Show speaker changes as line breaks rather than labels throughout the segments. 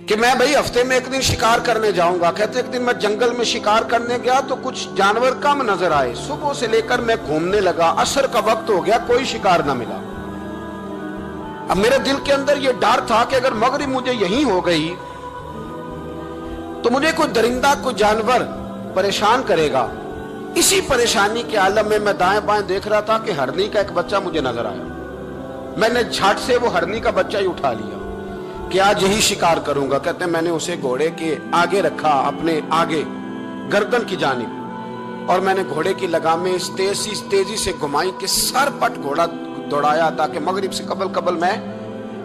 کہ میں بھائی ہفتے میں ایک دن شکار کرنے جاؤں گا. کہتے ایک دن میں جنگل میں شکار کرنے گیا تو کچھ جانور کم نظر آئے. صبح سے لے کر میں گھومنے لگا, عصر کا وقت ہو گیا, کوئی شکار نہ ملا. اب میرے دل کے اندر یہ ڈر تھا کہ اگر مغرب مجھے یہیں ہو گئی تو مجھے کوئی درندہ کوئی جانور پریشان کرے گا. اسی پریشانی کے عالم میں دائیں بائیں دیکھ رہا تھا کہ ہرنی کا ایک بچہ مجھے نظر آیا. میں نے جھٹ سے وہ ہرنی کا بچہ ہی اٹھا لیا کہ آج یہی شکار کروں گا. کہتے ہیں میں نے اسے گھوڑے کے آگے رکھا, اپنے آگے گردن کی جانب, اور میں نے گھوڑے کی لگامیں اس تیزی سے گھمائی کہ سر پٹ گھوڑا دوڑایا تاکہ مغرب سے قبل میں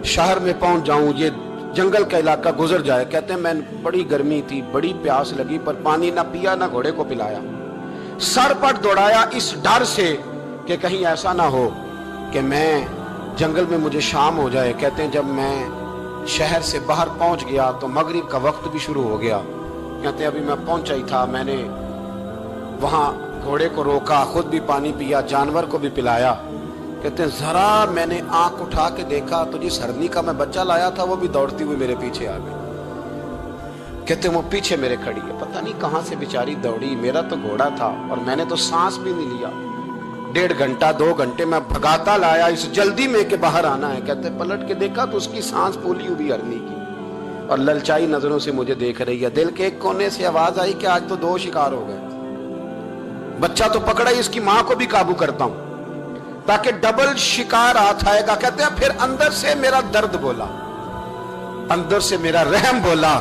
شہر میں پہنچ جاؤں, یہ جنگل کا علاقہ گزر جائے. کہتے ہیں میں بڑی گرمی تھی, بڑی پیاس لگی, پر پانی نہ پیا نہ گھوڑے کو پلایا. سر پٹ دوڑایا اس ڈر سے کہ کہیں ایسا نہ ہو کہ میں جنگل میں مجھے شام ہو جائے. کہتے ہیں جب میں شہر سے باہر پہنچ گیا تو مغرب کا وقت بھی شروع ہو گیا. کہتے ہیں ابھی میں پہنچا ہی تھا, میں نے وہاں گھوڑے کو روکا, خود بھی پانی پیا, جانور کو بھی پلایا. کہتے ہیں ذرا میں نے آنکھ اٹھا کے دیکھا تو جس ہرنی کا میں بچہ لایا تھا وہ بھی دوڑتی ہوئی میرے پیچھے آ گئی. کہتے ہیں وہ پیچھے میرے کھڑی ہے, پتہ نہیں کہاں سے بیچاری دوڑی. میرا تو گھوڑا تھا اور میں نے تو سانس بھی نہیں لیا. 1.5 گھنٹہ 2 گھنٹے میں بھگاتا لایا اس جلدی میں کہ باہر آنا ہے. کہتے ہیں پلٹ کے دیکھا تو اس کی سانس پھولی ہوئی ہرنی کی اور للچائی نظروں سے مجھے دیکھ رہی ہے. دل کے ایک کونے سے آواز آئی کہ آج تو 2 شکار ہو گئے. بچہ تو پکڑا ہی, اس کی ماں کو بھی قابو کرتا ہوں تاکہ ڈبل شکار ہاتھ آئے گا. کہتے ہیں پھر اندر سے میرا درد بولا, اندر سے میرا رحم بولا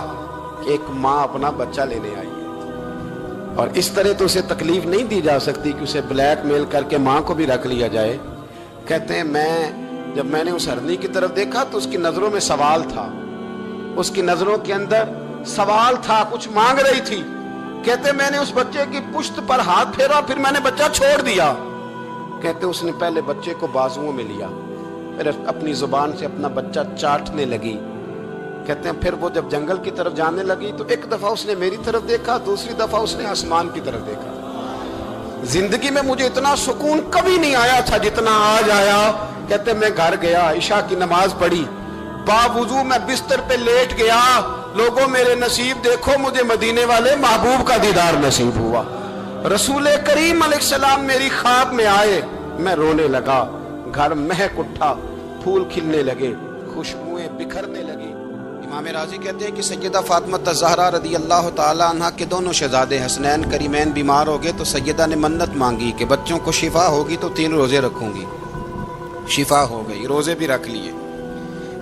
کہ ایک ماں اپنا بچہ لینے آئی ہے اور اس طرح تو اسے تکلیف نہیں دی جا سکتی کہ اسے بلیک میل کر کے ماں کو بھی رکھ لیا جائے. کہتے ہیں جب میں نے اس ہرنی کی طرف دیکھا تو اس کی نظروں میں سوال تھا, اس کی نظروں کے اندر سوال تھا, کچھ مانگ رہی تھی. کہتے ہیں میں نے اس بچے کی پشت پر ہاتھ پھیرا, پھر میں نے بچہ چھوڑ دیا. کہتے اس نے پہلے بچے کو بازوؤں میں لیا, پھر اپنی زبان سے اپنا بچہ چاٹنے لگی. کہتے ہیں پھر وہ جب جنگل کی طرف جانے لگی تو ایک دفعہ اس نے میری طرف دیکھا, دوسری دفعہ اس نے آسمان کی طرف دیکھا. زندگی میں مجھے اتنا سکون کبھی نہیں آیا تھا جتنا آج آیا. کہتے میں گھر گیا, عشاء کی نماز پڑھی, باوضو میں بستر پہ لیٹ گیا. لوگوں میرے نصیب دیکھو, مجھے مدینے والے محبوب کا دیدار نصیب ہوا. رسول کریم علیہ السلام میری خواب میں آئے, میں رونے لگا. گھر مہک اٹھا, پھول کھلنے لگے, خوشبوئیں بکھرنے لگی. امام راضی کہتے ہیں کہ سیدہ فاطمہ الزہرا رضی اللہ تعالی عنہ کے دونوں شہزادے حسنین کریمین بیمار ہو گئے تو سیدہ نے منت مانگی کہ بچوں کو شفا ہوگی تو 3 روزے رکھوں گی. شفا ہو گئی, روزے بھی رکھ لیے.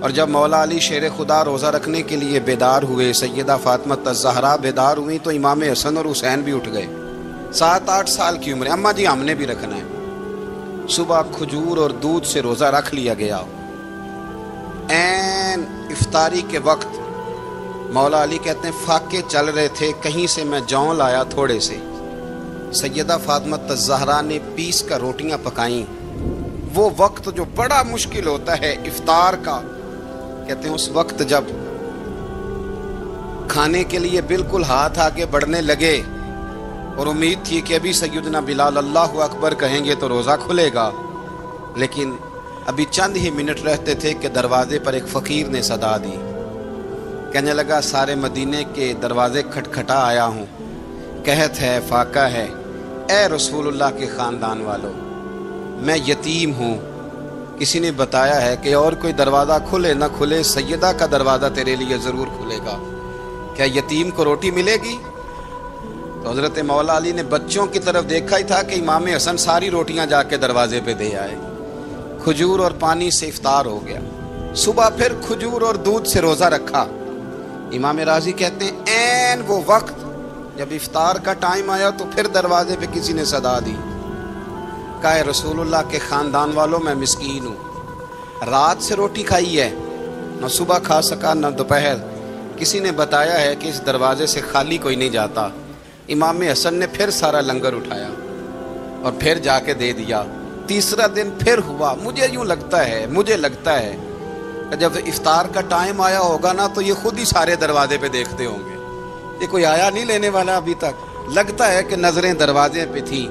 اور جب مولا علی شیر خدا روزہ رکھنے کے لیے بیدار ہوئے, سیدہ فاطمہ الزہرا بیدار ہوئی تو امام حسن اور حسین بھی اٹھ گئے. 7-8 سال کی عمر, اماں جی ہم نے بھی رکھنا ہے. صبح کھجور اور دودھ سے روزہ رکھ لیا گیا. این افطاری کے وقت مولا علی کہتے ہیں فاقے چل رہے تھے, کہیں سے میں جون لایا تھوڑے سے. سیدہ فاطمہ الزہرا نے 20 کا روٹیاں پکائیں. وہ وقت جو بڑا مشکل ہوتا ہے افطار کا, کہتے ہیں اس وقت جب کھانے کے لیے بالکل ہاتھ آگے بڑھنے لگے اور امید تھی کہ ابھی سیدنا بلال اللہ اکبر کہیں گے تو روزہ کھلے گا, لیکن ابھی چند ہی منٹ رہتے تھے کہ دروازے پر ایک فقیر نے صدا دی. کہنے لگا سارے مدینے کے دروازے کھٹکھٹا آیا ہوں, قحط ہے, فاقہ ہے. اے رسول اللہ کے خاندان والو, میں یتیم ہوں. کسی نے بتایا ہے کہ اور کوئی دروازہ کھلے نہ کھلے, سیدہ کا دروازہ تیرے لیے ضرور کھلے گا. کیا یتیم کو روٹی ملے گی؟ تو حضرت مولا علی نے بچوں کی طرف دیکھا ہی تھا کہ امام حسن ساری روٹیاں جا کے دروازے پہ دے آئے. کھجور اور پانی سے افطار ہو گیا. صبح پھر کھجور اور دودھ سے روزہ رکھا. امام راضی کہتے ہیں این وہ وقت جب افطار کا ٹائم آیا تو پھر دروازے پہ کسی نے صدا دی. کہا رسول اللہ کے خاندان والوں, میں مسکین ہوں, رات سے روٹی کھائی ہے, نہ صبح کھا سکا نہ دوپہر. کسی نے بتایا ہے کہ اس دروازے سے خالی کوئی نہیں جاتا. امام حسن نے پھر سارا لنگر اٹھایا اور پھر جا کے دے دیا. تیسرا دن پھر ہوا. مجھے لگتا ہے کہ جب افطار کا ٹائم آیا ہوگا نا تو یہ خود ہی سارے دروازے پہ دیکھتے ہوں گے, یہ کوئی آیا نہیں لینے والا ابھی تک. لگتا ہے کہ نظریں دروازے پہ تھیں.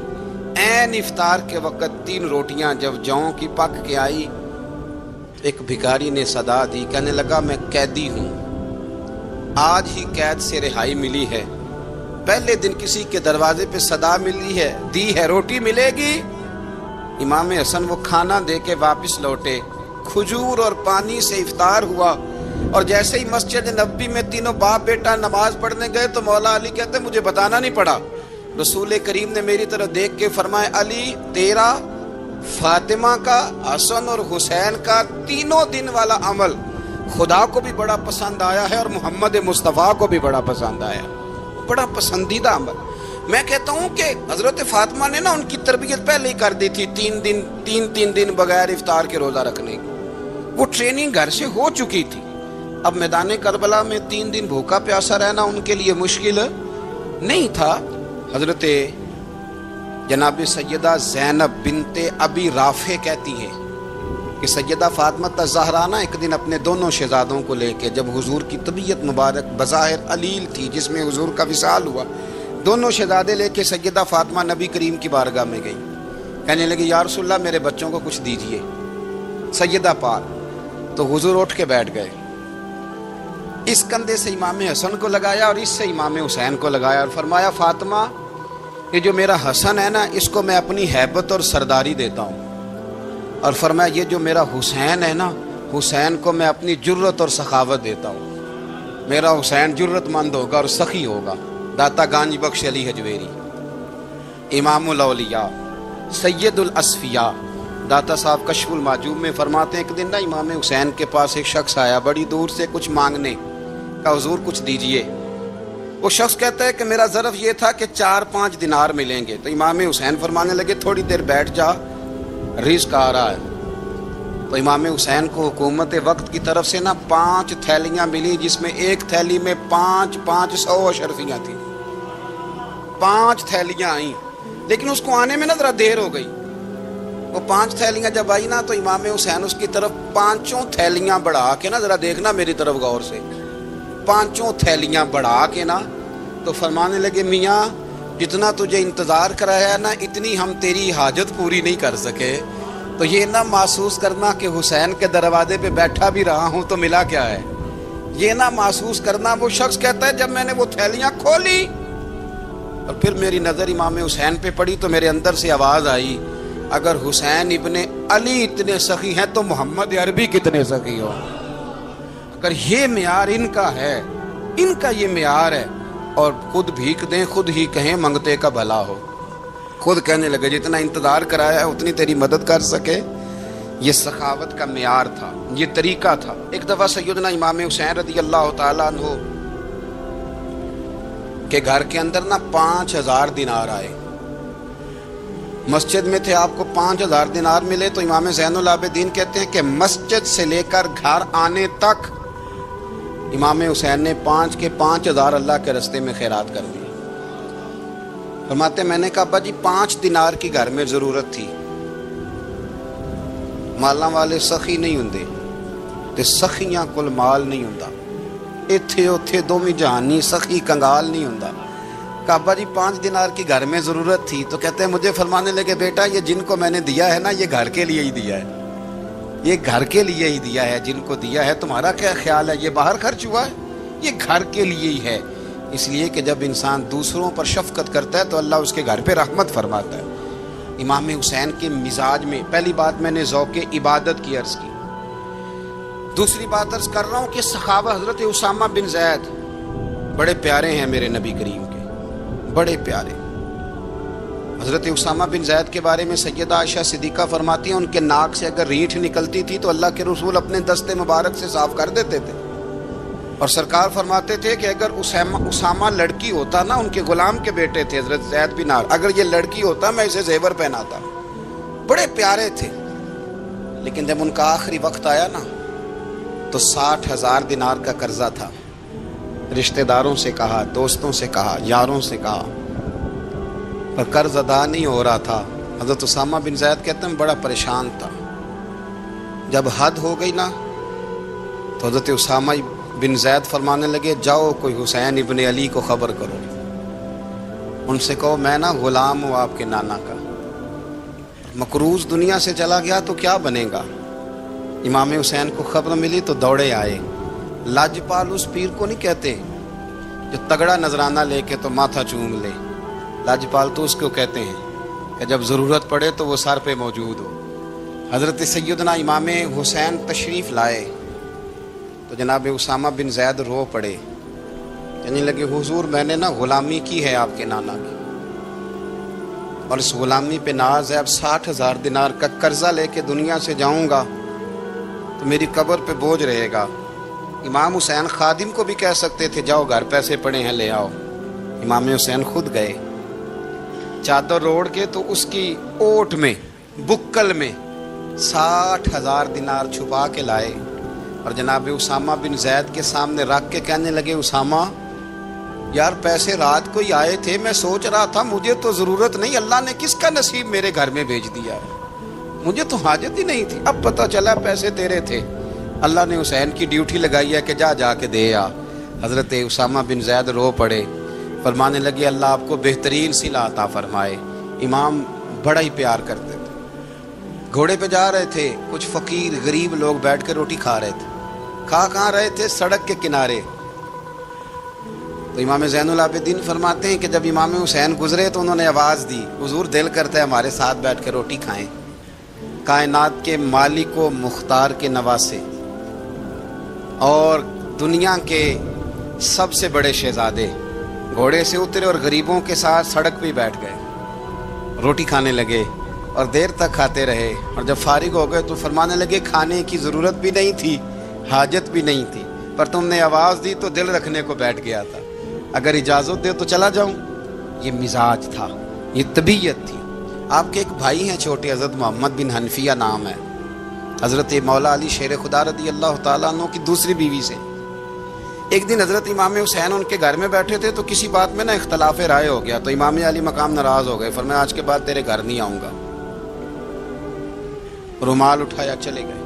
این افطار کے وقت 3 روٹیاں جب جوں کی پک کے آئی, ایک بھکاری نے صدا دی, کہنے لگا میں قیدی ہوں, آج ہی قید سے رہائی ملی ہے، پہلے دن کسی کے دروازے پہ صدا ملی ہے، دی ہے روٹی ملے گی۔ امام حسن وہ کھانا دے کے واپس لوٹے، کھجور اور پانی سے افطار ہوا، اور جیسے ہی مسجد نبوی میں تینوں باپ بیٹا نماز پڑھنے گئے تو مولا علی کہتے ہیں مجھے بتانا نہیں پڑا، رسول کریم نے میری طرف دیکھ کے فرمایا علی تیرا، فاطمہ کا، حسن اور حسین کا تینوں دن والا عمل خدا کو بھی بڑا پسند آیا ہے اور محمد مصطفیٰ کو بھی بڑا پسند آیا، بڑا پسندیدہ عمل۔ میں کہتا ہوں کہ حضرت فاطمہ نے نا ان کی تربیت پہلے ہی کر دی تھی، تین دن بغیر افطار کے روزہ رکھنے کی، وہ ٹریننگ گھر سے ہو چکی تھی۔ اب میدان کربلا میں 3 دن بھوکا پیاسا رہنا ان کے لیے مشکل نہیں تھا۔ حضرت جناب سیدہ زینب بنت ابی رافع کہتی ہے کہ سیدہ فاطمہ الزہرا نا ایک دن اپنے دونوں شہزادوں کو لے کے، جب حضور کی طبیعت مبارک بظاہر علیل تھی جس میں حضور کا وصال ہوا، دونوں شہزادے لے کے سیدہ فاطمہ نبی کریم کی بارگاہ میں گئی، کہنے لگی یا رسول اللہ میرے بچوں کو کچھ دیجئے سیدہ پاک۔ تو حضور اٹھ کے بیٹھ گئے، اس کندھے سے امام حسن کو لگایا اور اس سے امام حسین کو لگایا، اور فرمایا فاطمہ یہ جو میرا حسن ہے نا اس کو میں اپنی ہیبت اور سرداری دیتا ہوں، اور فرمایا یہ جو میرا حسین ہے نا حسین کو میں اپنی جرت اور سخاوت دیتا ہوں، میرا حسین جرت مند ہوگا اور سخی ہوگا۔ داتا گانج بخش علی حجویری، امام الاولیاء سید الاصفیاء، داتا صاحب کشف المعجوب میں فرماتے ہیں ایک دن نا امام حسین کے پاس ایک شخص آیا بڑی دور سے کچھ مانگنے کا، حضور کچھ دیجئے۔ وہ شخص کہتا ہے کہ میرا ظرف یہ تھا کہ 4-5 دینار ملیں گے، تو امام حسین فرمانے لگے تھوڑی دیر بیٹھ جا، رزق آ رہا ہے۔ تو امام حسین کو حکومت وقت کی طرف سے نا 5 تھیلیاں ملی، جس میں ایک تھیلی میں 500 اشرفیاں تھیں، 5 تھیلیاں آئیں، لیکن اس کو آنے میں نا ذرا دیر ہو گئی۔ وہ 5 تھیلیاں جب آئی نا تو امام حسین اس کی طرف 5 تھیلیاں بڑھا کے نا، ذرا دیکھنا میری طرف غور سے، 5 تھیلیاں بڑھا کے نا تو فرمانے لگے میاں جتنا تجھے انتظار کرایا نا اتنی ہم تیری حاجت پوری نہیں کر سکے، تو یہ نہ محسوس کرنا کہ حسین کے دروازے پہ بیٹھا بھی رہا ہوں تو ملا کیا ہے، یہ نہ محسوس کرنا۔ وہ شخص کہتا ہے جب میں نے وہ تھیلیاں کھولی اور پھر میری نظر امام حسین پہ پڑی تو میرے اندر سے آواز آئی اگر حسین ابن علی اتنے سخی ہیں تو محمد عربی کتنے سخی ہو۔ اگر یہ معیار ان کا ہے، ان کا یہ معیار ہے، اور خود بھیک دیں خود ہی کہیں منگتے کا بھلا ہو، خود کہنے لگے جتنا انتظار کرایا ہے اتنی تیری مدد کر سکے، یہ سخاوت کا معیار تھا، یہ طریقہ تھا۔ ایک دفعہ سیدنا امام حسین رضی اللہ تعالیٰ عنہ کے گھر کے اندر نا 5000 دینار آئے، مسجد میں تھے، آپ کو 5000 دینار ملے تو امام زین العابدین کہتے ہیں کہ مسجد سے لے کر گھر آنے تک امام حسین نے 5 کے 5000 اللہ کے رستے میں خیرات کر دی۔ فرماتے میں نے کہا ابا جی 5 دینار کی گھر میں ضرورت تھی، مالاں والے سخی نہیں ہوندے تے سخیاں کل مال نہیں ہوندا، ایتھے اوتھے دوویں جہانی سخی کنگال نہیں ہوندا۔ کہا ابا جی 5 دینار کی گھر میں ضرورت تھی، تو کہتے ہیں مجھے فرمانے لگے بیٹا یہ جن کو میں نے دیا ہے نا یہ گھر کے لیے ہی دیا ہے، یہ گھر کے لیے ہی دیا ہے، جن کو دیا ہے تمہارا کیا خیال ہے یہ باہر خرچ ہوا ہے، یہ گھر کے لیے ہی ہے۔ اس لیے کہ جب انسان دوسروں پر شفقت کرتا ہے تو اللہ اس کے گھر پہ رحمت فرماتا ہے۔ امام حسین کے مزاج میں پہلی بات میں نے ذوق عبادت کی عرض کی، دوسری بات عرض کر رہا ہوں کہ صحابہ حضرت اسامہ بن زید بڑے پیارے ہیں میرے نبی کریم کے، بڑے پیارے۔ حضرت اسامہ بن زید کے بارے میں سیدہ عائشہ صدیقہ فرماتی ہیں ان کے ناک سے اگر ریٹھ نکلتی تھی تو اللہ کے رسول اپنے دستے مبارک سے صاف کر دیتے تھے، اور سرکار فرماتے تھے کہ اگر اسامہ لڑکی ہوتا نا، ان کے غلام کے بیٹے تھے حضرت زید بن عار، اگر یہ لڑکی ہوتا میں اسے زیور پہناتا۔ بڑے پیارے تھے، لیکن جب ان کا آخری وقت آیا نا تو 60,000 دینار کا قرضہ تھا، رشتہ داروں سے کہا، دوستوں سے کہا، یاروں سے کہا، پر قرض ادا نہیں ہو رہا تھا۔ حضرت اسامہ بن زید کہتے ہیں بڑا پریشان تھا۔ جب حد ہو گئی نا تو حضرت اسامہ بن زید فرمانے لگے جاؤ کوئی حسین ابن علی کو خبر کرو، ان سے کہو میں نا غلام ہوں آپ کے نانا کا، مقروض دنیا سے چلا گیا تو کیا بنے گا۔ امام حسین کو خبر ملی تو دوڑے آئے۔ لاجپال اس پیر کو نہیں کہتے، جو تگڑا نذرانہ لے کے تو ماتھا چوم لے، لاجپال تو اس کو کہتے ہیں کہ جب ضرورت پڑے تو وہ سر پہ موجود ہو۔ حضرت سیدنا امام حسین تشریف لائے تو جناب اسامہ بن زید رو پڑے، کہنے لگے حضور میں نے نا غلامی کی ہے آپ کے نانا کی، اور اس غلامی پہ ناز ہے، اب 60,000 دینار کا قرضہ لے کے دنیا سے جاؤں گا تو میری قبر پہ بوجھ رہے گا۔ امام حسین خادم کو بھی کہہ سکتے تھے جاؤ گھر پیسے پڑے ہیں لے آؤ، امام حسین خود گئے، چادر اوڑھ کے تو اس کی اوٹ میں بکل میں 60,000 دینار چھپا کے لائے اور جناب اسامہ بن زید کے سامنے رکھ کے کہنے لگے اسامہ یار پیسے رات کو ہی آئے تھے، میں سوچ رہا تھا مجھے تو ضرورت نہیں، اللہ نے کس کا نصیب میرے گھر میں بھیج دیا ہے، مجھے تو حاجت ہی نہیں تھی، اب پتہ چلا پیسے تیرے تھے، اللہ نے حسین کی ڈیوٹی لگائی ہے کہ جا کے دے آ۔ حضرت اسامہ بن زید رو پڑے، فرمانے لگے اللہ آپ کو بہترین صلہ عطا فرمائے۔ امام بڑا ہی پیار کرتے تھے، گھوڑے پہ جا رہے تھے، کچھ فقیر غریب لوگ بیٹھ کے روٹی کھا رہے تھے، کہاں رہے تھے؟ سڑک کے کنارے۔ تو امام زین العابدین فرماتے ہیں کہ جب امام حسین گزرے تو انہوں نے آواز دی حضور دل کرتا ہے ہمارے ساتھ بیٹھ کے روٹی کھائیں۔ کائنات کے مالک و مختار کے نواسے اور دنیا کے سب سے بڑے شہزادے گھوڑے سے اترے اور غریبوں کے ساتھ سڑک پہ بیٹھ گئے، روٹی کھانے لگے اور دیر تک کھاتے رہے، اور جب فارغ ہو گئے تو فرمانے لگے کھانے کی ضرورت بھی نہیں تھی، حاجت بھی نہیں تھی، پر تم نے آواز دی تو دل رکھنے کو بیٹھ گیا تھا، اگر اجازت دے تو چلا جاؤں۔ یہ مزاج تھا، یہ طبیعت تھی۔ آپ کے ایک بھائی ہیں چھوٹے، حضرت محمد بن حنفیہ نام ہے، حضرت مولا علی شیر خدا رضی اللہ تعالیٰ عنہ کی دوسری بیوی سے۔ ایک دن حضرت امام حسین ان کے گھر میں بیٹھے تھے تو کسی بات میں نا اختلاف رائے ہو گیا، تو امام علی مقام ناراض ہو گئے، فرمایا آج کے بعد تیرے گھر نہیں آؤں گا، رومال اٹھایا چلے گئے۔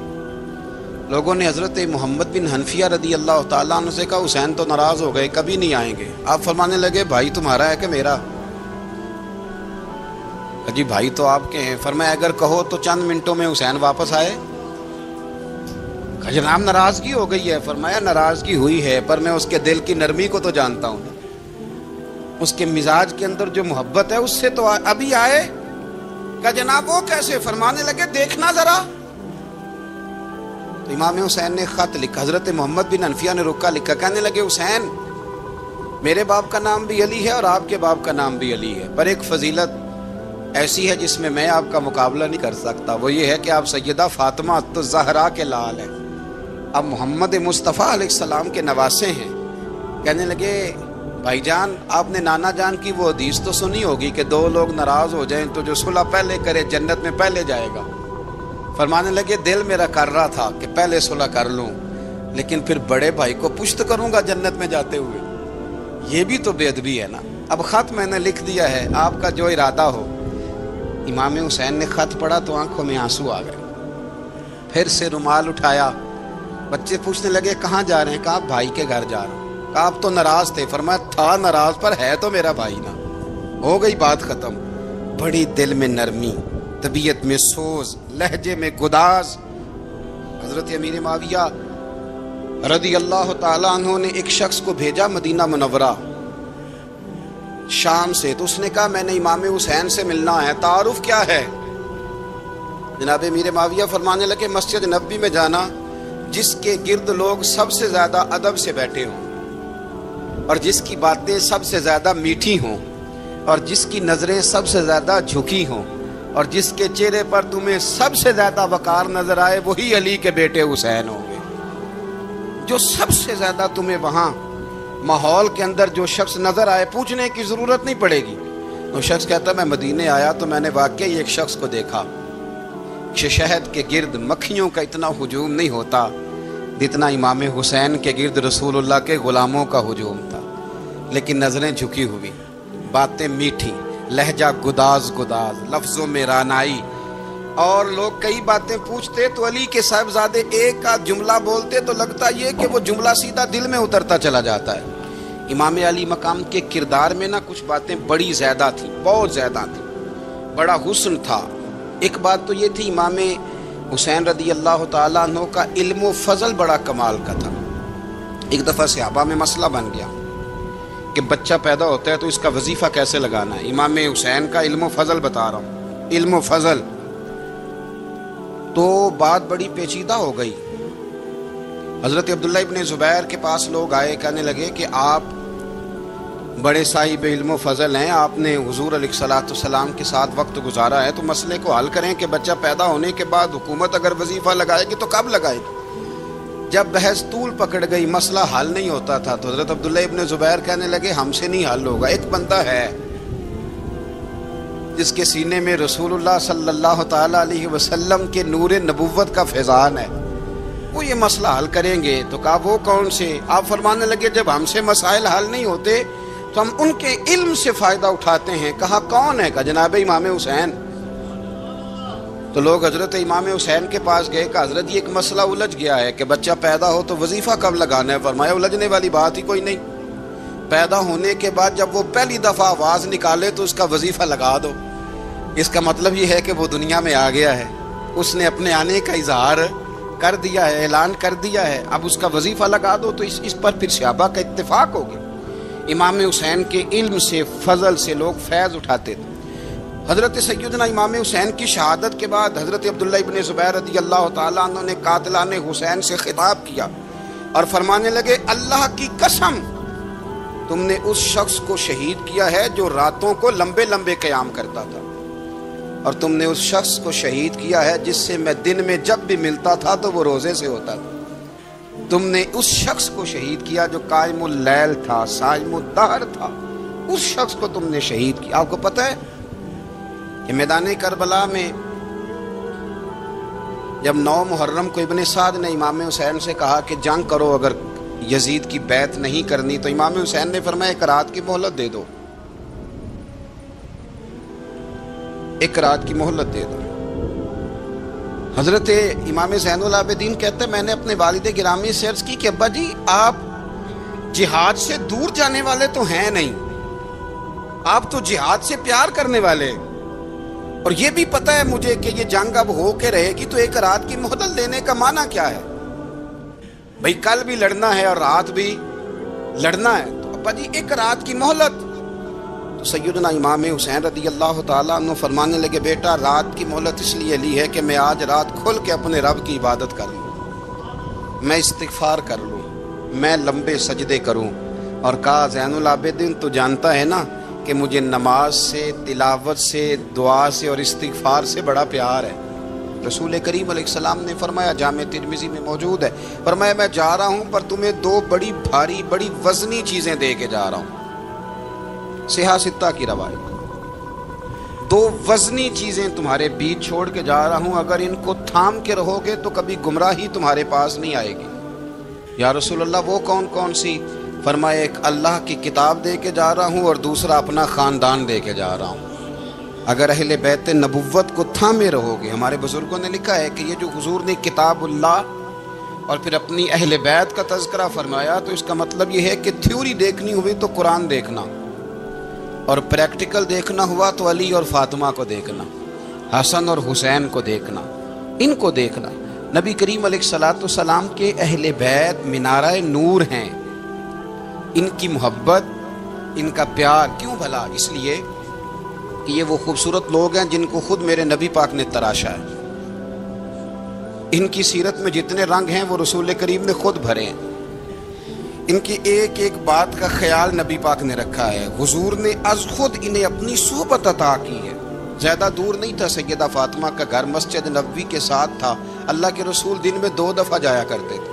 لوگوں نے حضرت محمد بن حنفیہ رضی اللہ تعالیٰ عنہ سے کہا حسین تو ناراض ہو گئے، کبھی نہیں آئیں گے۔ آپ فرمانے لگے بھائی تمہارا ہے کہ میرا؟ جی بھائی تو آپ کے ہیں۔ فرمایا اگر کہو تو چند منٹوں میں حسین واپس آئے۔ جناب ناراضگی ہو گئی ہے۔ فرمایا ناراضگی ہوئی ہے پر میں اس کے دل کی نرمی کو تو جانتا ہوں، اس کے مزاج کے اندر جو محبت ہے اس سے تو ابھی آئے۔ کہ جناب وہ کیسے؟ فرمانے لگے دیکھنا ذرا۔ تو امام حسین نے خط لکھا، حضرت محمد بن حنفیہ نے رکا لکھا، کہنے لگے حسین میرے باپ کا نام بھی علی ہے اور آپ کے باپ کا نام بھی علی ہے، پر ایک فضیلت ایسی ہے جس میں میں آپ کا مقابلہ نہیں کر سکتا، وہ یہ ہے کہ آپ سیدہ فاطمہ الزہرا کے لال ہیں، اب محمد مصطفیٰ علیہ السلام کے نواسے ہیں۔ کہنے لگے بھائی جان آپ نے نانا جان کی وہ حدیث تو سنی ہوگی کہ دو لوگ ناراض ہو جائیں تو جو صلح پہلے کرے جنت میں پہلے جائے گا۔ فرمانے لگے دل میرا کر رہا تھا کہ پہلے صلح کر لوں، لیکن پھر بڑے بھائی کو پشت کروں گا جنت میں جاتے ہوئے، یہ بھی تو بے ادبی ہے نا۔ اب خط میں نے لکھ دیا ہے، آپ کا جو ارادہ ہو۔ امام حسین نے خط پڑھا تو آنکھوں میں آنسو آ گئے، پھر سے رومال اٹھایا۔ بچے پوچھنے لگے کہاں جا رہے ہیں؟ کہا بھائی کے گھر جا رہا ہوں۔ کہا آپ تو ناراض تھے؟ فرمایا تھا ناراض پر ہے تو میرا بھائی نا، ہو گئی بات ختم۔ بڑی دل میں نرمی، طبیعت میں سوز، لہجے میں گداز۔ حضرت امیر معاویہ رضی اللہ تعالیٰ عنہ نے ایک شخص کو بھیجا مدینہ منورہ شام سے، تو اس نے کہا میں نے امام حسین سے ملنا ہے، تعارف کیا ہے؟ جناب امیر معاویہ فرمانے لگے مسجد نبوی میں جانا جس کے گرد لوگ سب سے زیادہ ادب سے بیٹھے ہوں اور جس کی باتیں سب سے زیادہ میٹھی ہوں اور جس کی نظریں سب سے زیادہ جھکی ہوں اور جس کے چہرے پر تمہیں سب سے زیادہ وقار نظر آئے وہی علی کے بیٹے حسین ہوں گے۔ جو سب سے زیادہ تمہیں وہاں ماحول کے اندر جو شخص نظر آئے پوچھنے کی ضرورت نہیں پڑے گی۔ وہ شخص کہتا میں مدینے آیا تو میں نے واقعی ایک شخص کو دیکھا، شہد کے گرد مکھیوں کا اتنا ہجوم نہیں ہوتا جتنا امام حسین کے گرد رسول اللہ کے غلاموں کا ہجوم تھا، لیکن نظریں جھکی ہوئی، باتیں میٹھی، لہجہ گداز گداز، لفظوں میں رانائی، اور لوگ کئی باتیں پوچھتے تو علی کے صاحبزادے ایک آدھ جملہ بولتے تو لگتا یہ کہ وہ جملہ سیدھا دل میں اترتا چلا جاتا ہے۔ امام علی مقام کے کردار میں نہ کچھ باتیں بڑی زیادہ تھیں، بہت زیادہ تھیں، بڑا حسن تھا۔ ایک بات تو یہ تھی امام حسین رضی اللہ تعالیٰ عنہ کا علم و فضل بڑا کمال کا تھا۔ ایک دفعہ صحابہ میں مسئلہ بن گیا، کہ بچہ پیدا ہوتا ہے تو اس کا وظیفہ کیسے لگانا ہے. امام حسین کا علم و فضل بتا رہا ہوں، علم و فضل. تو بات بڑی پیچیدہ ہو گئی. حضرت عبداللہ ابن زبیر کے پاس لوگ آئے، کہنے لگے کہ آپ بڑے صاحب علم و فضل ہیں، آپ نے حضور علیہ الصلوۃ والسلام کے ساتھ وقت گزارا ہے، تو مسئلے کو حل کریں کہ بچہ پیدا ہونے کے بعد حکومت اگر وظیفہ لگائے گی تو کب لگائے گی. جب بحث طول پکڑ گئی، مسئلہ حل نہیں ہوتا تھا، تو حضرت عبداللہ ابن زبیر کہنے لگے ہم سے نہیں حل ہوگا. ایک بندہ ہے جس کے سینے میں رسول اللہ صلی اللہ تعالی علیہ وسلم کے نور نبوت کا فیضان ہے، وہ یہ مسئلہ حل کریں گے. تو کہا وہ کون سے؟ آپ فرمانے لگے جب ہم سے مسائل حل نہیں ہوتے تو ہم ان کے علم سے فائدہ اٹھاتے ہیں. کہا کون ہے؟ کہا جناب امام حسین. تو لوگ حضرت امام حسین کے پاس گئے کہ حضرت یہ ایک مسئلہ الجھ گیا ہے کہ بچہ پیدا ہو تو وظیفہ کب لگانا ہے. فرمایا الجھنے والی بات ہی کوئی نہیں. پیدا ہونے کے بعد جب وہ پہلی دفعہ آواز نکالے تو اس کا وظیفہ لگا دو. اس کا مطلب یہ ہے کہ وہ دنیا میں آ گیا ہے، اس نے اپنے آنے کا اظہار کر دیا ہے، اعلان کر دیا ہے، اب اس کا وظیفہ لگا دو. تو اس پر پھر صحابہ کا اتفاق ہو گیا. امام حسین کے علم سے، فضل سے لوگ فیض اٹھاتے تھے. حضرت سیدنا امام حسین کی شہادت کے بعد حضرت عبداللہ ابن زبیر رضی اللہ تعالیٰ عنہ نے قاتلان حسین سے خطاب کیا اور فرمانے لگے اللہ کی قسم تم نے اس شخص کو شہید کیا ہے جو راتوں کو لمبے لمبے قیام کرتا تھا، اور تم نے اس شخص کو شہید کیا ہے جس سے میں دن میں جب بھی ملتا تھا تو وہ روزے سے ہوتا تھا. تم نے اس شخص کو شہید کیا جو قائم اللیل تھا، صائم الدہر تھا، اس شخص کو تم نے شہید کیا. آپ کو پتہ ہے کہ میدان کربلا میں جب 9 محرم کو ابن سعد نے امام حسین سے کہا کہ جنگ کرو اگر یزید کی بیعت نہیں کرنی، تو امام حسین نے فرمایا ایک رات کی مہلت دے دو، ایک رات کی مہلت دے دو. حضرت امام زین العابدین کہتے ہیں میں نے اپنے والد گرامی سے عرض کی کہ ابا جی آپ جہاد سے دور جانے والے تو ہیں نہیں، آپ تو جہاد سے پیار کرنے والے، اور یہ بھی پتہ ہے مجھے کہ یہ جنگ اب ہو کے رہے گی، تو ایک رات کی مہلت لینے کا معنی کیا ہے؟ بھئی کل بھی لڑنا ہے اور رات بھی لڑنا ہے، تو ابا جی ایک رات کی مہلت. تو سیدنا امام حسین رضی اللہ تعالیٰ عنہ فرمانے لگے بیٹا رات کی مہلت اس لیے لی ہے کہ میں آج رات کھل کے اپنے رب کی عبادت کر لوں، میں استغفار کر لوں، میں لمبے سجدے کروں. اور کہا زین العابدین تو جانتا ہے نا کہ مجھے نماز سے، تلاوت سے، دعا سے اور استغفار سے بڑا پیار ہے. رسول کریم علیہ السلام نے فرمایا، جامع ترمذی میں موجود ہے، فرمایا میں جا رہا ہوں پر تمہیں 2 بڑی بھاری بڑی وزنی چیزیں دے کے جا رہا ہوں. صحیح ستہ کی روایت، 2 وزنی چیزیں تمہارے بیچ چھوڑ کے جا رہا ہوں، اگر ان کو تھام کے رہو گے تو کبھی گمراہی تمہارے پاس نہیں آئے گی. یا رسول اللہ وہ کون کون سی؟ فرمایا ایک اللہ کی کتاب دے کے جا رہا ہوں اور دوسرا اپنا خاندان دے کے جا رہا ہوں. اگر اہل بیت نبوت کو تھامے رہو گے، ہمارے بزرگوں نے لکھا ہے کہ یہ جو حضور نے کتاب اللہ اور پھر اپنی اہل بیت کا تذکرہ فرمایا تو اس کا مطلب یہ ہے کہ تھیوری دیکھنی ہوئی تو قرآن دیکھنا، اور پریکٹیکل دیکھنا ہوا تو علی اور فاطمہ کو دیکھنا، حسن اور حسین کو دیکھنا، ان کو دیکھنا. نبی کریم علیہ الصلوۃ والسلام کے اہل بیت مینارہ نور ہیں. ان کی محبت، ان کا پیار کیوں بھلا؟ اس لیے کہ یہ وہ خوبصورت لوگ ہیں جن کو خود میرے نبی پاک نے تراشا ہے. ان کی سیرت میں جتنے رنگ ہیں وہ رسول کریم نے خود بھرے ہیں. ان کی ایک ایک بات کا خیال نبی پاک نے رکھا ہے. حضور نے از خود انہیں اپنی صحبت عطا کی ہے. زیادہ دور نہیں تھا سیدہ فاطمہ کا گھر، مسجد نبوی کے ساتھ تھا. اللہ کے رسول دن میں 2 دفعہ جایا کرتے تھے.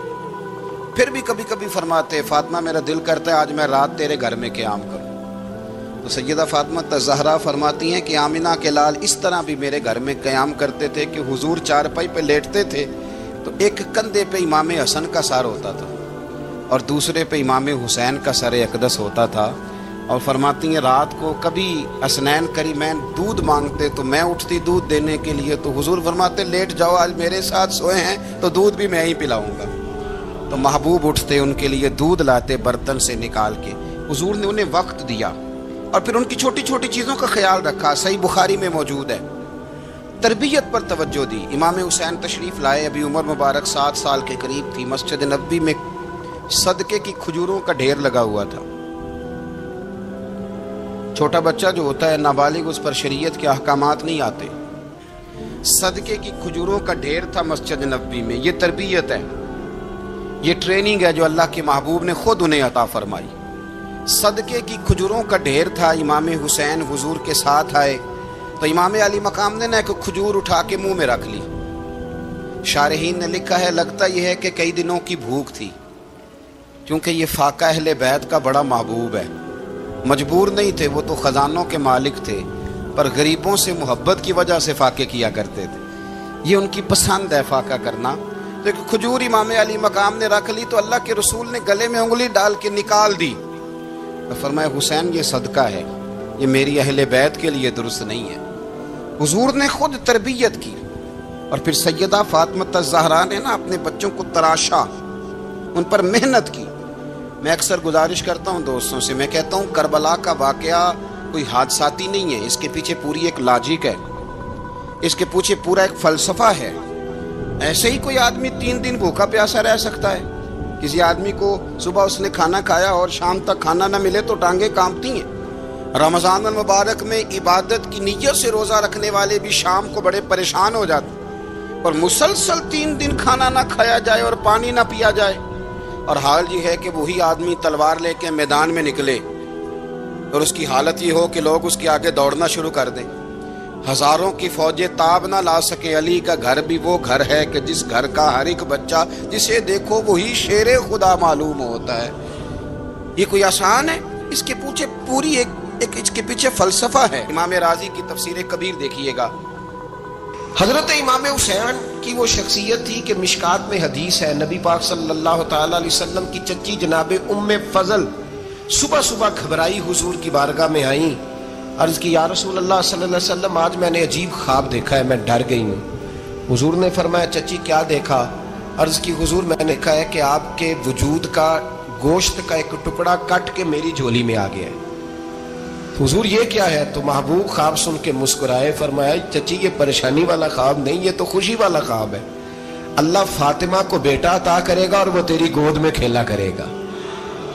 پھر بھی کبھی کبھی فرماتے فاطمہ میرا دل کرتا ہے آج میں رات تیرے گھر میں قیام کروں. تو سیدہ فاطمہ الزہرا فرماتی ہیں کہ آمنہ کے لال اس طرح بھی میرے گھر میں قیام کرتے تھے کہ حضور چارپائی پہ لیٹتے تھے تو ایک کندھے پہ امام حسن کا سر ہوتا تھا اور دوسرے پہ امام حسین کا سر اقدس ہوتا تھا. اور فرماتی ہیں رات کو کبھی حسنین کریمین دودھ مانگتے تو میں اٹھتی دودھ دینے کے لیے، تو حضور فرماتے لیٹ جاؤ آج میرے ساتھ سوئے ہیں تو دودھ بھی میں ہی پلاؤں گا. تو محبوب اٹھتے ان کے لیے دودھ لاتے برتن سے نکال کے. حضور نے انہیں وقت دیا اور پھر ان کی چھوٹی چھوٹی چیزوں کا خیال رکھا. صحیح بخاری میں موجود ہے. تربیت پر توجہ دی. امام حسین تشریف لائے، ابھی عمر مبارک 7 سال کے قریب تھی. مسجد نبوی میں صدقے کی کھجوروں کا ڈھیر لگا ہوا تھا. چھوٹا بچہ جو ہوتا ہے نابالغ، اس پر شریعت کے احکامات نہیں آتے. صدقے کی کھجوروں کا ڈھیر تھا مسجد نبوی میں. یہ تربیت ہے، یہ ٹریننگ ہے جو اللہ کے محبوب نے خود انہیں عطا فرمائی. صدقے کی کھجوروں کا ڈھیر تھا. امام حسین حضور کے ساتھ آئے تو امام علی مقام نے ایک کھجور اٹھا کے منہ میں رکھ لی. شارحین نے لکھا ہے لگتا یہ ہے کہ کئی دنوں کی بھوک تھی، کیونکہ یہ فاقہ اہل بیت کا بڑا محبوب ہے. مجبور نہیں تھے، وہ تو خزانوں کے مالک تھے، پر غریبوں سے محبت کی وجہ سے فاقے کیا کرتے تھے. یہ ان کی پسند ہے فاقہ کرنا. تو ایک کھجور امام علی مقام نے رکھ لی تو اللہ کے رسول نے گلے میں انگلی ڈال کے نکال دی. تو فرمایا حسین یہ صدقہ ہے، یہ میری اہل بیت کے لیے درست نہیں ہے. حضور نے خود تربیت کی. اور پھر سیدہ فاطمہ الزہرا نے نا اپنے بچوں کو تراشا، ان پر محنت کی. میں اکثر گزارش کرتا ہوں دوستوں سے، میں کہتا ہوں کربلا کا واقعہ کوئی حادثاتی نہیں ہے، اس کے پیچھے پوری ایک لاجک ہے، اس کے پیچھے پورا ایک فلسفہ ہے. ایسے ہی کوئی آدمی 3 دن بھوکا پیاسا رہ سکتا ہے؟ کسی آدمی کو صبح اس نے کھانا کھایا اور شام تک کھانا نہ ملے تو ٹانگیں کانپتی ہیں. رمضان المبارک میں عبادت کی نیت سے روزہ رکھنے والے بھی شام کو بڑے پریشان ہو جاتے، اور مسلسل 3 دن کھانا نہ کھایا جائے اور پانی نہ پیا جائے. اور حال یہ ہے کہ وہی آدمی تلوار لے کے میدان میں نکلے اور اس کی حالت یہ ہو کہ لوگ اس کے آگے دوڑنا شروع کر دیں. ہزاروں کی فوجیں تاب نہ لا سکیں. علی کا گھر بھی وہ گھر ہے کہ جس گھر کا ہر ایک بچہ جسے دیکھو وہی شیر خدا معلوم ہوتا ہے. یہ کوئی آسان ہے؟ اس کے پیچھے پوری ایک اس کے پیچھے فلسفہ ہے. امام راضی کی تفسیر کبیر دیکھیے گا. حضرت امام حسین کی وہ شخصیت تھی کہ مشکات میں حدیث ہے، نبی پاک صلی اللہ تعالی علیہ وسلم کی چچی جناب ام فضل صبح صبح گھبرائی حضور کی بارگاہ میں آئیں. عرض کی یا رسول اللہ صلی اللہ علیہ وسلم آج میں نے عجیب خواب دیکھا ہے، میں ڈر گئی ہوں. حضور نے فرمایا چچی کیا دیکھا؟ عرض کی حضور میں نے دیکھا ہے کہ آپ کے وجود کا گوشت کا ایک ٹکڑا کٹ کے میری جھولی میں آ گیا ہے. حضور یہ کیا ہے؟ تو محبوب خواب سن کے مسکرائے، فرمایا چچی یہ پریشانی والا خواب نہیں، یہ تو خوشی والا خواب ہے. اللہ فاطمہ کو بیٹا عطا کرے گا اور وہ تیری گود میں کھیلا کرے گا.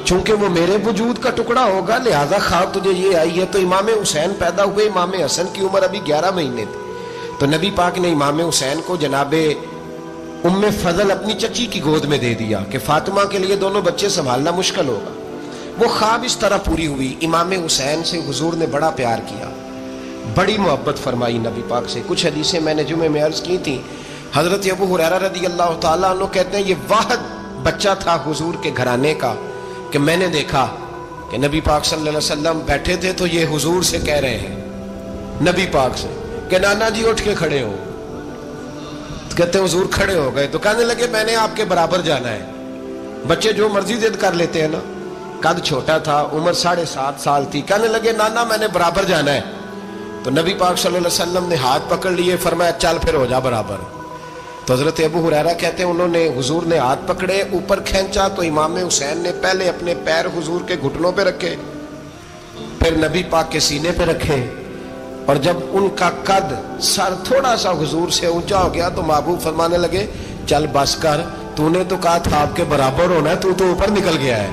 چونکہ وہ میرے وجود کا ٹکڑا ہوگا لہذا خواب تجھے یہ آئی ہے. تو امام حسین پیدا ہوئے، امام حسن کی عمر ابھی 11 مہینے تھی. تو نبی پاک نے امام حسین کو جناب ام فضل اپنی چچی کی گود میں دے دیا کہ فاطمہ کے لیے دونوں بچے سنبھالنا مشکل ہوگا. وہ خواب اس طرح پوری ہوئی. امام حسین سے حضور نے بڑا پیار کیا، بڑی محبت فرمائی نبی پاک سے. کچھ حدیثیں میں نے جمعے میں عرض کی تھیں. حضرت ابو ہریرہ رضی اللہ تعالیٰ عنہ کہتے ہیں یہ واحد بچہ تھا حضور کے گھرانے کا کہ میں نے دیکھا کہ نبی پاک صلی اللہ علیہ وسلم بیٹھے تھے تو یہ حضور سے کہہ رہے ہیں، نبی پاک سے کہ نانا جی اٹھ کے کھڑے ہو. کہتے ہیں حضور کھڑے ہو گئے تو کہنے لگے میں نے آپ کے برابر جانا ہے. بچے جو مرضی ضد کر لیتے ہیں نا. قد چھوٹا تھا، عمر 7.5 سال تھی. کہنے لگے نانا میں نے برابر جانا ہے. تو نبی پاک صلی اللہ علیہ وسلم نے ہاتھ پکڑ لیے، فرمایا چل پھر ہو جا برابر. تو حضرت ابو ہریرہ کہتے ہیں انہوں نے حضور نے ہاتھ پکڑے اوپر کھینچا تو امام حسین نے پہلے اپنے پیر حضور کے گھٹنوں پہ رکھے، پھر نبی پاک کے سینے پہ رکھے، اور جب ان کا قد سر تھوڑا سا حضور سے اونچا ہو گیا تو محبوب فرمانے لگے چل بس کر، تو نے تو کہا تھا آپ کے برابر ہونا ہے، تو اوپر نکل گیا ہے،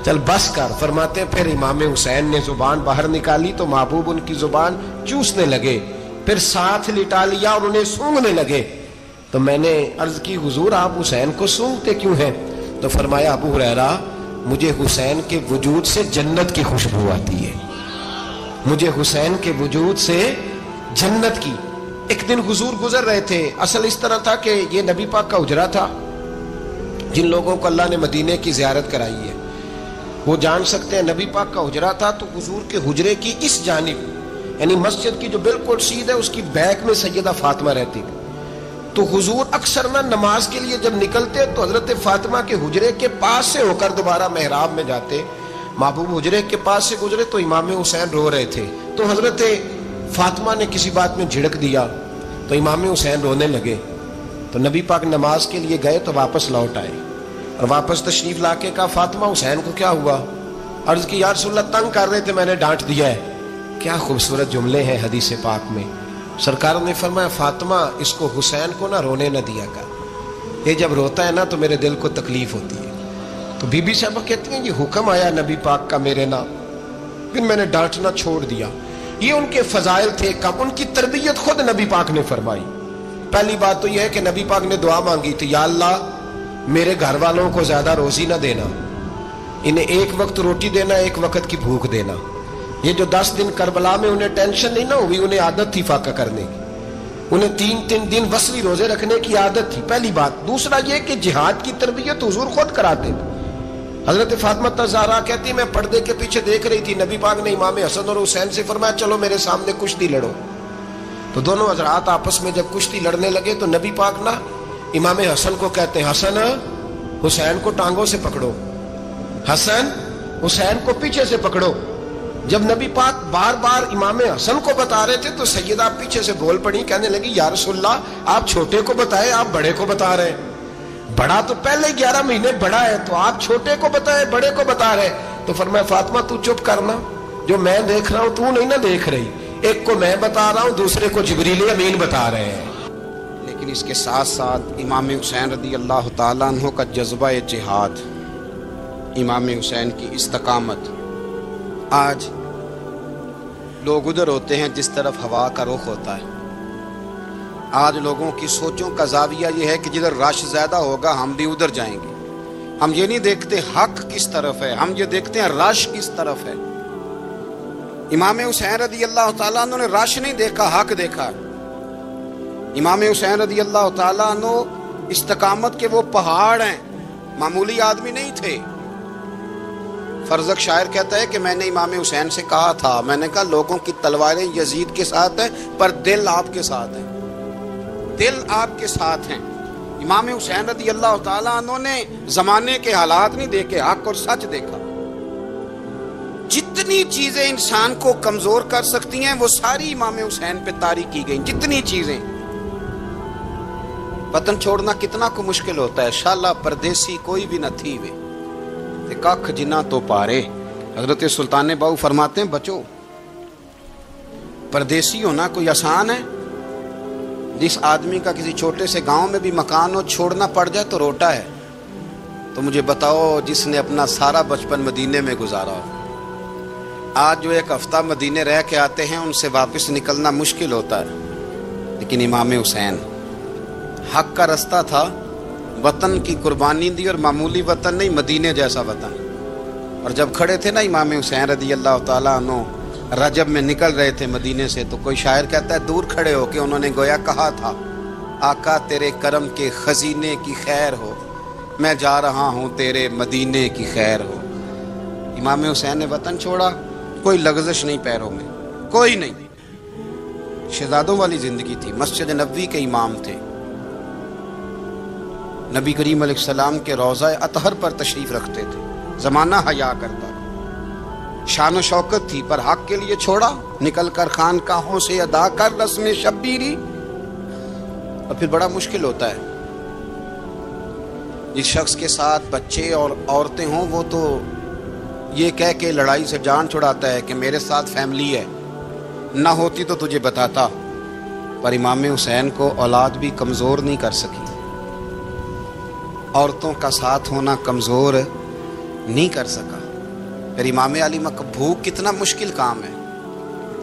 چل بس کر. فرماتے پھر امام حسین نے زبان باہر نکالی تو محبوب ان کی زبان چوسنے لگے، پھر ساتھ لٹا لیا اور انہیں سونگھنے لگے. تو میں نے عرض کی حضور آپ حسین کو سونگتے کیوں ہیں؟ تو فرمایا ابو ہریرہ مجھے حسین کے وجود سے جنت کی خوشبو آتی ہے، مجھے حسین کے وجود سے جنت کی. ایک دن حضور گزر رہے تھے. اصل اس طرح تھا کہ یہ نبی پاک کا حجرہ تھا. جن لوگوں کو اللہ نے مدینے کی زیارت کرائی ہے وہ جان سکتے ہیں نبی پاک کا حجرہ تھا. تو حضور کے حجرے کی اس جانب یعنی مسجد کی جو بالکل سیدھ ہے اس کی بیک میں سیدہ فاطمہ رہتی تھی. تو حضور اکثر نہ نماز کے لیے جب نکلتے تو حضرت فاطمہ کے حجرے کے پاس سے ہو کر دوبارہ محراب میں جاتے. محبوب حجرے کے پاس سے گزرے تو امام حسین رو رہے تھے. تو حضرت فاطمہ نے کسی بات میں جھڑک دیا تو امام حسین رونے لگے. تو نبی پاک نماز کے لیے گئے تو واپس لوٹ آئے اور واپس تشریف لا کے کہا فاطمہ حسین کو کیا ہوا؟ عرض کی یا رسول اللہ تنگ کر رہے تھے میں نے ڈانٹ دیا ہے. کیا خوبصورت جملے ہیں حدیث پاک میں. سرکار نے فرمایا فاطمہ اس کو حسین کو نہ رونے نہ دیا کر، یہ جب روتا ہے نا تو میرے دل کو تکلیف ہوتی ہے. تو بی بی صاحبہ کہتی ہیں یہ حکم آیا نبی پاک کا میرے نام
پھر میں نے ڈانٹنا چھوڑ دیا. یہ ان کے فضائل تھے. کم ان کی تربیت خود نبی پاک نے فرمائی. پہلی بات تو یہ ہے کہ نبی پاک نے دعا مانگی تھی, یا اللہ میرے گھر والوں کو زیادہ روزی نہ دینا, انہیں ایک وقت روٹی دینا, ایک وقت کی بھوک دینا. یہ جو 10 دن کربلا میں انہیں ٹینشن نہیں نہ ہوئی, انہیں عادت تھی فاقہ کرنے کی, انہیں 3 دن وصلی روزے رکھنے کی عادت تھی. پہلی بات. دوسرا یہ کہ جہاد کی تربیت حضور خود کراتے تھے. حضرت فاطمہ زہرا کہتی میں پردے کے پیچھے دیکھ رہی تھی, نبی پاک نے امام حسن اور حسین سے فرمایا چلو میرے سامنے کشتی لڑو. تو دونوں حضرات آپس میں جب کشتی لڑنے لگے تو نبی پاک نا امام حسن کو کہتے ہیں حسن حسین کو ٹانگوں سے پکڑو, حسن حسین کو پیچھے سے پکڑو. جب نبی پاک بار بار امام حسن کو بتا رہے تھے تو سیدہ پیچھے سے بول پڑی, کہنے لگی یا رسول اللہ آپ چھوٹے کو بتائے, آپ بڑے کو بتا رہے ہیں. بڑا تو پہلے 11 مہینے بڑا ہے, تو آپ چھوٹے کو بتائے بڑے کو بتا رہے. تو فرمایا فاطمہ تو چپ کرنا, جو میں دیکھ رہا ہوں تو نہیں نہ دیکھ رہی. ایک کو میں بتا رہا ہوں, دوسرے کو جبریل امین بتا رہے ہیں.
لیکن اس کے ساتھ ساتھ امام حسین رضی اللہ تعالیٰ عنہ کا جذبہ جہاد, امام حسین کی استقامت. آج لوگ ادھر ہوتے ہیں جس طرف ہوا کا رخ ہوتا ہے. آج لوگوں کی سوچوں کا زاویہ یہ ہے کہ جدھر رش زیادہ ہوگا ہم بھی ادھر جائیں گے. ہم یہ نہیں دیکھتے حق کس طرف ہے, ہم یہ دیکھتے ہیں رش کس طرف ہے. امام حسین رضی اللہ تعالیٰ عنہ نے رش نہیں دیکھا, حق دیکھا. امام حسین رضی اللہ تعالیٰ عنہ استقامت کے وہ پہاڑ ہیں, معمولی آدمی نہیں تھے. فرزق شاعر کہتا ہے کہ میں نے امام حسین سے کہا تھا, میں نے کہا لوگوں کی تلواریں یزید کے ساتھ ہیں پر دل آپ کے ساتھ ہیں, دل آپ کے ساتھ ہیں. امام حسین رضی اللہ تعالیٰ عنہ نے زمانے کے حالات نہیں دیکھے, حق اور سچ دیکھا. جتنی چیزیں انسان کو کمزور کر سکتی ہیں وہ ساری امام حسین پہ طاری کی گئیں. جتنی چیزیں, وطن چھوڑنا کتنا کو مشکل ہوتا ہے. شالا پردیسی کوئی بھی نہ تھی وے تے ککھ جنہ تو پارے. حضرت سلطان باؤ فرماتے ہیں بچو, پردیسی ہونا کوئی آسان ہے؟ جس آدمی کا کسی چھوٹے سے گاؤں میں بھی مکان ہو, چھوڑنا پڑ جائے تو روٹا ہے. تو مجھے بتاؤ جس نے اپنا سارا بچپن مدینے میں گزارا ہو, آج جو ایک ہفتہ مدینے رہ کے آتے ہیں ان سے واپس نکلنا مشکل ہوتا ہے. لیکن امام حسین حق کا رستہ تھا, وطن کی قربانی دی, اور معمولی وطن نہیں, مدینے جیسا وطن. اور جب کھڑے تھے نا امام حسین رضی اللہ تعالیٰ عنہ رجب میں نکل رہے تھے مدینے سے, تو کوئی شاعر کہتا ہے دور کھڑے ہو کے انہوں نے گویا کہا تھا آقا تیرے کرم کے خزینے کی خیر ہو, میں جا رہا ہوں تیرے مدینے کی خیر ہو. امام حسین نے وطن چھوڑا, کوئی لغزش نہیں پیروں میں, کوئی نہیں. شہزادوں والی زندگی تھی, مسجد نبوی کے امام تھے, نبی کریم علیہ السلام کے روضہ اطہر پر تشریف رکھتے تھے. زمانہ حیا کرتا, شان و شوکت تھی, پر حق کے لیے چھوڑا. نکل کر خانقاہوں سے ادا کر رسم شبیری. اور پھر بڑا مشکل ہوتا ہے, جس شخص کے ساتھ بچے اور عورتیں ہوں وہ تو یہ کہہ کے لڑائی سے جان چھڑاتا ہے کہ میرے ساتھ فیملی ہے, نہ ہوتی تو تجھے بتاتا. پر امام حسین کو اولاد بھی کمزور نہیں کر سکی, عورتوں کا ساتھ ہونا کمزور نہیں کر سکا. پھر امام علی بھوک کتنا مشکل کام ہے.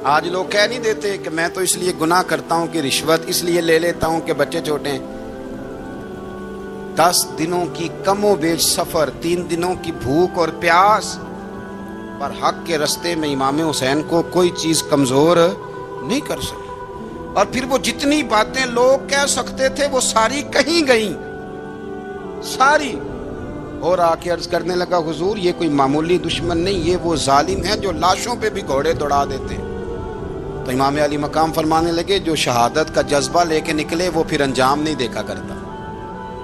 آج لوگ کہہ نہیں دیتے کہ میں تو اس لیے گناہ کرتا ہوں کہ رشوت اس لیے لے لیتا ہوں کہ بچے چھوٹے ہیں. 10 دنوں کی کم و بیش سفر, 3 دنوں کی بھوک اور پیاس, پر حق کے رستے میں امام حسین کو کوئی چیز کمزور نہیں کر سکی. اور پھر وہ جتنی باتیں لوگ کہہ سکتے تھے وہ ساری کہیں گئیں, ساری. اور آ کے عرض کرنے لگا حضور یہ کوئی معمولی دشمن نہیں, یہ وہ ظالم ہے جو لاشوں پہ بھی گھوڑے دوڑا دیتے ہیں. تو امام علی مقام فرمانے لگے جو شہادت کا جذبہ لے کے نکلے وہ پھر انجام نہیں دیکھا کرتا.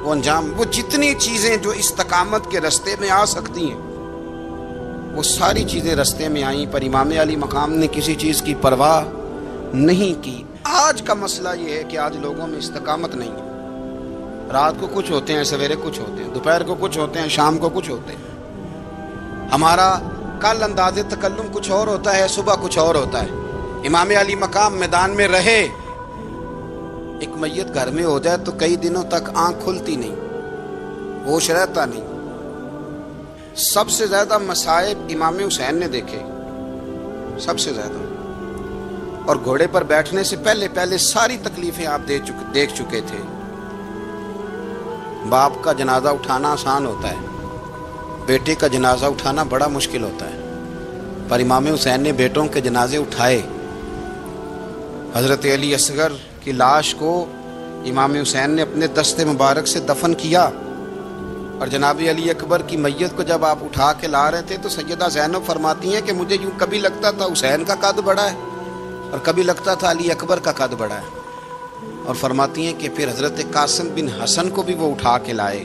وہ انجام, وہ جتنی چیزیں جو استقامت کے رستے میں آ سکتی ہیں وہ ساری چیزیں رستے میں آئیں, پر امام علی مقام نے کسی چیز کی پرواہ نہیں کی. آج کا مسئلہ یہ ہے کہ آج لوگوں میں استقامت نہیں ہے. رات کو کچھ ہوتے ہیں, سویرے کچھ ہوتے ہیں, دوپہر کو کچھ ہوتے ہیں, شام کو کچھ ہوتے ہیں. ہمارا کل انداز تکلم کچھ اور ہوتا ہے, صبح کچھ اور ہوتا ہے. امام علی مقام میدان میں رہے, ایک میت گھر میں ہو جائے تو کئی دنوں تک آنکھ کھلتی نہیں, ہوش رہتا نہیں. سب سے زیادہ مصائب امام حسین نے دیکھے. سب سے زیادہ. اور گھوڑے پر بیٹھنے سے پہلے پہلے ساری تکلیفیں آپ دیکھ چکے تھے. باپ کا جنازہ اٹھانا آسان ہوتا ہے, بیٹے کا جنازہ اٹھانا بڑا مشکل ہوتا ہے. پر امام حسین نے بیٹوں کے جنازے اٹھائے. حضرت علی اصغر کی لاش کو امام حسین نے اپنے دست مبارک سے دفن کیا, اور جناب علی اکبر کی میت کو جب آپ اٹھا کے لا رہے تھے تو سیدہ زینب فرماتی ہیں کہ مجھے یوں کبھی لگتا تھا حسین کا قد بڑا ہے اور کبھی لگتا تھا علی اکبر کا قد بڑا ہے. اور فرماتی ہیں کہ پھر حضرت قاسم بن حسن کو بھی وہ اٹھا کے لائے,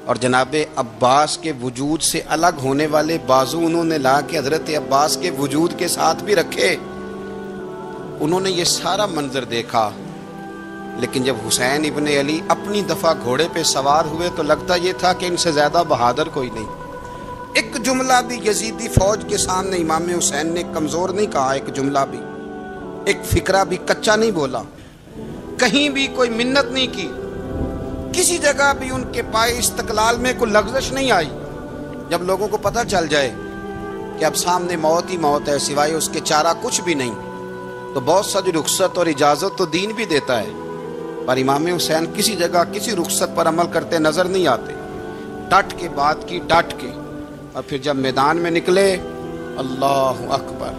اور جناب عباس کے وجود سے الگ ہونے والے بازو انہوں نے لا کے حضرت عباس کے وجود کے ساتھ بھی رکھے. انہوں نے یہ سارا منظر دیکھا, لیکن جب حسین ابن علی اپنی دفعہ گھوڑے پہ سوار ہوئے تو لگتا یہ تھا کہ ان سے زیادہ بہادر کوئی نہیں. ایک جملہ بھی یزیدی فوج کے سامنے امام حسین نے کمزور نہیں کہا, ایک جملہ بھی, ایک فکرہ بھی کچا نہیں بولا, کہیں بھی کوئی منت نہیں کی, کسی جگہ بھی ان کے پائے استقلال میں کوئی لغزش نہیں آئی. جب لوگوں کو پتہ چل جائے کہ اب سامنے موت ہی موت ہے, سوائے اس کے چارہ کچھ بھی نہیں, تو بہت سا جو رخصت اور اجازت تو دین بھی دیتا ہے, پر امام حسین کسی جگہ کسی رخصت پر عمل کرتے نظر نہیں آتے. ڈٹ کے بات کی, ڈٹ کے, اور پھر جب میدان میں نکلے اللہ اکبر,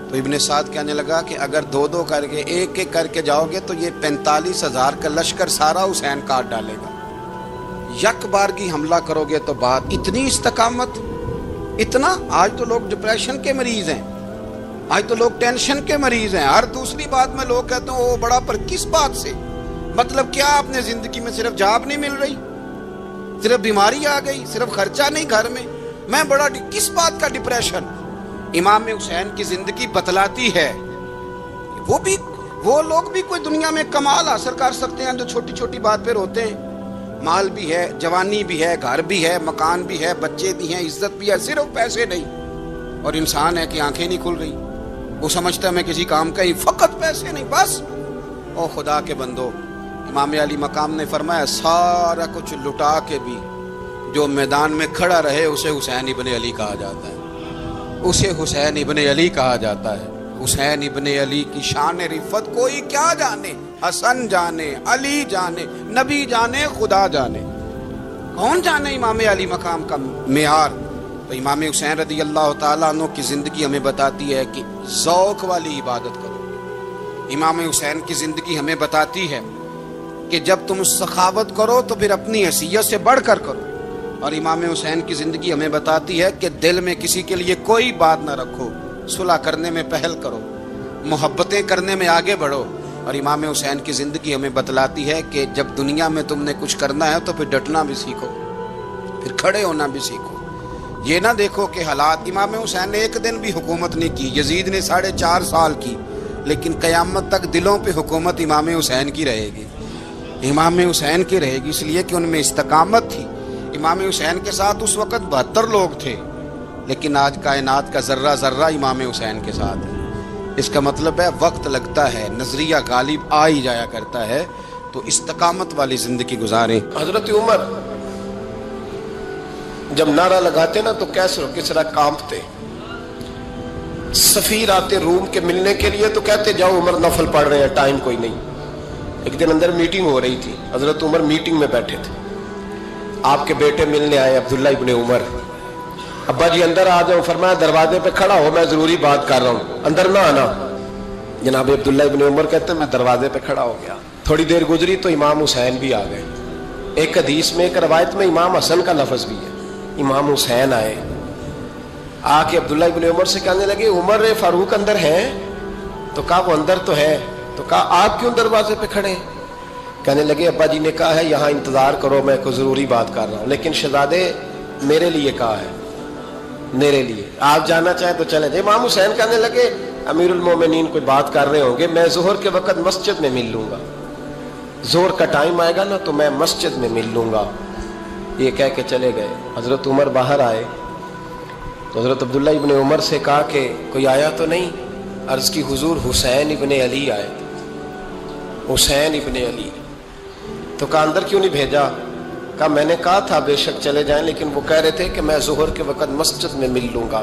تو ابن سعد کہنے لگا کہ اگر دو دو کر کے ایک ایک کر کے جاؤ گے تو یہ 45,000 کا لشکر سارا حسین کاٹ ڈالے گا. یک بارگی حملہ کرو گے تو بات, اتنی استقامت, اتنا. آج تو لوگ ڈپریشن کے مریض ہیں, آج تو لوگ ٹینشن کے مریض ہیں. ہر دوسری بات میں لوگ کہتے ہیں وہ بڑا, پر کس بات سے؟ مطلب کیا آپ نے زندگی میں صرف جاب نہیں مل رہی, صرف بیماری آ گئی, صرف خرچہ نہیں گھر میں بڑا, کس بات کا ڈپریشن؟ امام حسین کی زندگی بتلاتی ہے. وہ لوگ بھی کوئی دنیا میں کمال حاصل کر سکتے ہیں جو چھوٹی چھوٹی بات پہ روتے ہیں. مال بھی ہے, جوانی بھی ہے, گھر بھی ہے, مکان بھی ہے, بچے بھی ہیں, عزت بھی ہے, صرف پیسے نہیں. اور انسان ہے کہ آنکھیں نہیں کھل رہی, وہ سمجھتا ہے میں کسی کام کا ہی, فقط پیسے نہیں بس. او خدا کے بندو, امام علی مقام نے فرمایا سارا کچھ لٹا کے بھی جو میدان میں کھڑا رہے اسے حسین ابن علی کہا جاتا ہے, اسے حسین ابن علی کہا جاتا ہے. حسین ابن علی کی شان رفت کوئی کیا جانے, حسن جانے, علی جانے, نبی جانے, خدا جانے, کون جانے امام علی مقام کا معیار. تو امام حسین رضی اللہ تعالیٰ عنہ کی زندگی ہمیں بتاتی ہے کہ ذوق والی عبادت کرو. امام حسین کی زندگی ہمیں بتاتی ہے کہ جب تم سخاوت کرو تو پھر اپنی حیثیت سے بڑھ کر کرو. اور امام حسین کی زندگی ہمیں بتاتی ہے کہ دل میں کسی کے لیے کوئی بات نہ رکھو, صلح کرنے میں پہل کرو, محبتیں کرنے میں آگے بڑھو. اور امام حسین کی زندگی ہمیں بتلاتی ہے کہ جب دنیا میں تم نے کچھ کرنا ہے تو پھر ڈٹنا بھی سیکھو, پھر کھڑے ہونا بھی سیکھو. یہ نہ دیکھو کہ حالات, امام حسین نے ایک دن بھی حکومت نہیں کی, یزید نے 4.5 سال کی, لیکن قیامت تک دلوں پہ حکومت امام حسین کی رہے گی, امام حسین کی رہے گی, اس لیے کہ ان میں استقامت تھی. امام حسین کے ساتھ اس وقت 72 لوگ تھے, لیکن آج کائنات کا ذرہ ذرہ امام حسین کے ساتھ ہے. اس کا مطلب ہے وقت لگتا ہے, نظریہ غالب آ ہی جایا کرتا ہے, تو استقامت والی زندگی گزاریں.
حضرت عمر جب نعرہ لگاتے نا تو کس طرح کانپتے. سفیر آتے روم کے ملنے کے لیے تو کہتے جاؤ عمر نفل پڑھ رہے ہیں, ٹائم کوئی نہیں. ایک دن اندر میٹنگ ہو رہی تھی, حضرت عمر میٹنگ میں بیٹھے تھے, آپ کے بیٹے ملنے آئے عبداللہ ابن عمر. ابا جی اندر آ جاؤ, فرمایا دروازے پہ کھڑا ہو, میں ضروری بات کر رہا ہوں, اندر نہ آنا. جناب عبداللہ ابن عمر کہتے ہیں میں دروازے پہ کھڑا ہو گیا. تھوڑی دیر گزری تو امام حسین بھی آ گئے. ایک حدیث میں, ایک روایت میں امام حسن کا لفظ بھی ہے. امام حسین آئے, آ کے عبداللہ ابن عمر سے کہنے لگے عمر فاروق اندر ہیں؟ تو کہا وہ اندر تو ہے. تو کہا آپ کیوں دروازے پہ کھڑے ہیں؟ کہنے لگے ابا جی نے کہا ہے یہاں انتظار کرو, میں کوئی ضروری بات کر رہا ہوں, لیکن شہزادے میرے لیے کہا ہے, میرے لیے, آپ جانا چاہیں تو چلے جائیں. امام حسین کہنے لگے امیر المومنین کوئی بات کر رہے ہوں گے, میں ظہر کے وقت مسجد میں مل لوں گا, ظہر کا ٹائم آئے گا نا تو میں مسجد میں مل لوں گا. یہ کہہ کے چلے گئے. حضرت عمر باہر آئے تو حضرت عبداللہ ابن عمر سے کہا کہ کوئی آیا تو نہیں؟ عرض کی حضور حسین ابن علی آئے. حسین ابن علی. تو کہا اندر کیوں نہیں بھیجا؟ کہا میں نے کہا تھا بے شک چلے جائیں, لیکن وہ کہہ رہے تھے کہ میں ظہر کے وقت مسجد میں مل لوں گا.